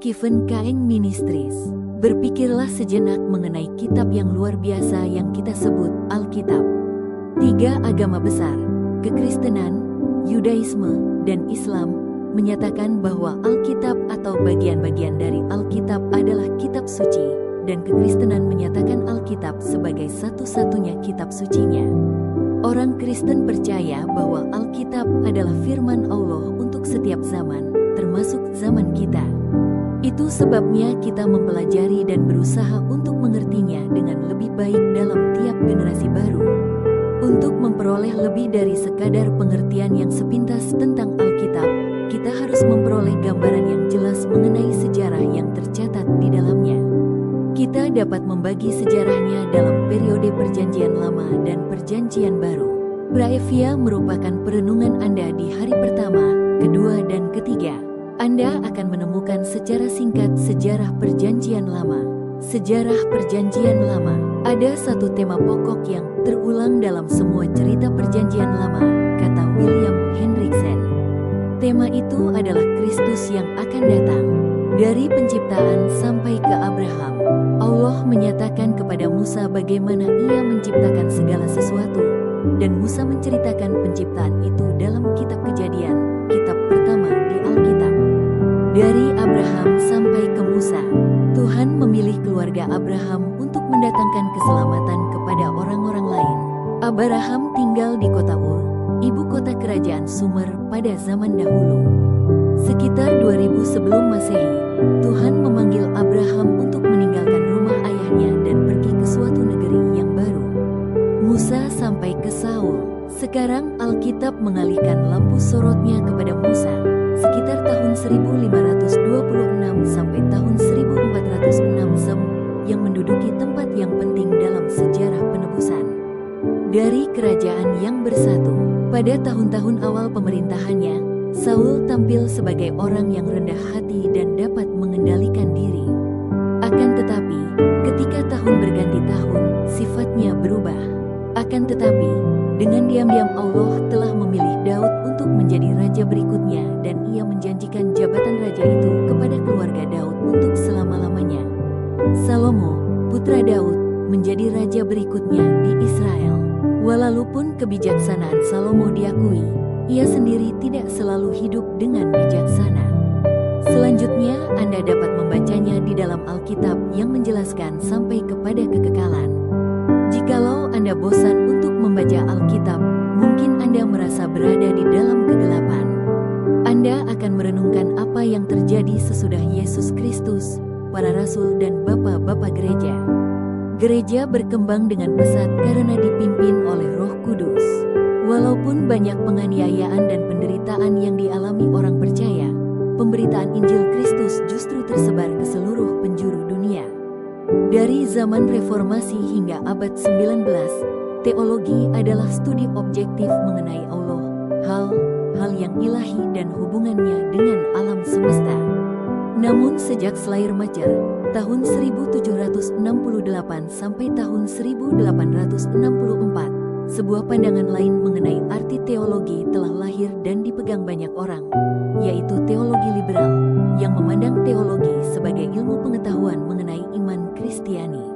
Kevin Kaeng Ministries. Berpikirlah sejenak mengenai kitab yang luar biasa yang kita sebut Alkitab. 3 agama besar, Kekristenan, Yudaisme, dan Islam, menyatakan bahwa Alkitab atau bagian-bagian dari Alkitab adalah kitab suci, dan Kekristenan menyatakan Alkitab sebagai satu-satunya kitab sucinya. Orang Kristen percaya bahwa Alkitab adalah firman Allah untuk setiap zaman, termasuk zaman kita. Itu sebabnya kita mempelajari dan berusaha untuk mengertinya dengan lebih baik dalam tiap generasi baru. Untuk memperoleh lebih dari sekadar pengertian yang sepintas tentang Alkitab, kita harus memperoleh gambaran yang jelas mengenai sejarah yang tercatat di dalamnya. Kita dapat membagi sejarahnya dalam periode Perjanjian Lama dan Perjanjian Baru. Praevia merupakan perenungan Anda di hari pertama, kedua, dan ketiga. Anda akan menemukan secara singkat sejarah Perjanjian Lama. Sejarah Perjanjian Lama. Ada satu tema pokok yang terulang dalam semua cerita Perjanjian Lama, kata William Hendrickson. Tema itu adalah Kristus yang akan datang. Dari penciptaan sampai ke Abraham, Allah menyatakan kepada Musa bagaimana Ia menciptakan segala sesuatu, dan Musa menceritakan penciptaan itu dalam kitab Kejadian, kitab pertama di Alkitab. Dari Abraham sampai ke Musa, Tuhan memilih keluarga Abraham untuk mendatangkan keselamatan kepada orang-orang lain. Abraham tinggal di kota Ur, ibu kota kerajaan Sumer pada zaman dahulu. Sekitar 2000 sebelum Masehi, Tuhan memanggil Abraham untuk meninggalkan rumah ayahnya dan pergi ke suatu negeri yang baru. Musa sampai ke Saul. Sekarang Alkitab mengalihkan lampu sorotnya kepada Musa sekitar tahun 1526 sampai tahun 1406 Sem, yang menduduki tempat yang penting dalam sejarah penebusan. Dari kerajaan yang bersatu, pada tahun-tahun awal pemerintahannya, Saul tampil sebagai orang yang rendah hati dan dapat mengendalikan diri. Akan tetapi, ketika tahun berganti tahun, sifatnya berubah. Akan tetapi, dengan diam-diam Allah telah memilih Daud untuk menjadi raja berikutnya, dan Ia menjanjikan jabatan raja itu kepada keluarga Daud untuk selama-lamanya. Salomo, putra Daud, menjadi raja berikutnya di Israel. Walaupun kebijaksanaan Salomo diakui, ia sendiri tidak selalu hidup dengan bijaksana. Selanjutnya, Anda dapat membacanya di dalam Alkitab yang menjelaskan sampai kepada kekekalan. Jikalau Anda bosan untuk membaca Alkitab, mungkin Anda merasa berada di dalam kegelapan. Anda akan merenungkan apa yang terjadi sesudah Yesus Kristus, para rasul, dan bapak-bapak gereja. Gereja berkembang dengan pesat karena dipimpin oleh Roh Kudus. Walaupun banyak penganiayaan dan penderitaan yang dialami orang percaya, pemberitaan Injil Kristus justru tersebar ke seluruh penjuru dunia. Dari zaman reformasi hingga abad 19, teologi adalah studi objektif mengenai Allah, hal yang ilahi dan hubungannya dengan alam semesta. Namun sejak Schleiermacher, tahun 1768 sampai tahun 1864, sebuah pandangan lain mengenai arti teologi telah lahir dan dipegang banyak orang, yaitu teologi liberal, yang memandang teologi sebagai ilmu pengetahuan mengenai iman Kristiani.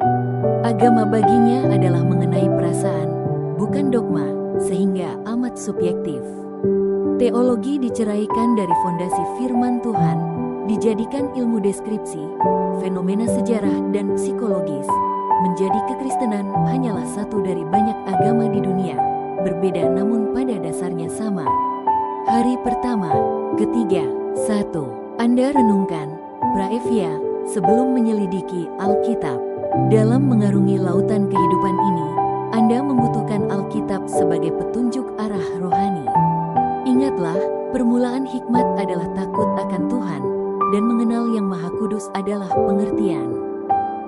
Agama baginya adalah mengenai perasaan, bukan dogma, sehingga amat subjektif. Teologi diceraikan dari fondasi firman Tuhan, dijadikan ilmu deskripsi, fenomena sejarah, dan psikologis. Menjadi Kekristenan hanyalah satu dari banyak agama di dunia, berbeda namun pada dasarnya sama. Hari pertama, ketiga, 1. Anda renungkan Praevia sebelum menyelidiki Alkitab. Dalam mengarungi lautan kehidupan ini, Anda membutuhkan Alkitab sebagai petunjuk arah rohani. Ingatlah, permulaan hikmat adalah takut akan Tuhan, dan mengenal Yang Maha Kudus adalah pengertian.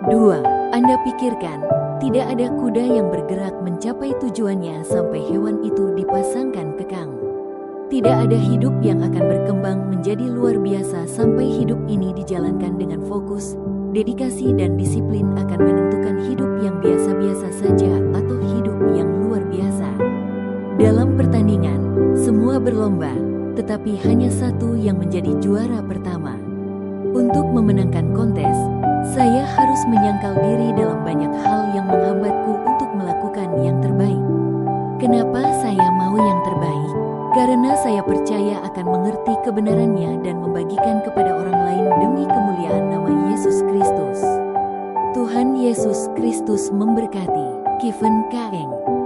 2. Anda pikirkan, tidak ada kuda yang bergerak mencapai tujuannya sampai hewan itu dipasangkan kekang. Tidak ada hidup yang akan berkembang menjadi luar biasa sampai hidup ini dijalankan dengan fokus, dedikasi, dan disiplin akan menentukan hidup yang biasa-biasa saja atau hidup yang luar biasa. Dalam pertandingan, semua berlomba, tetapi hanya satu yang menjadi juara pertama. Untuk memenangkan kontes, saya harus menyangkal diri dalam banyak hal yang menghambatku untuk melakukan yang terbaik. Kenapa saya mau yang terbaik? Karena saya percaya akan mengerti kebenarannya dan membagikan kepada orang lain demi kemuliaan nama Yesus Kristus. Tuhan Yesus Kristus memberkati. Kevin Kaeng.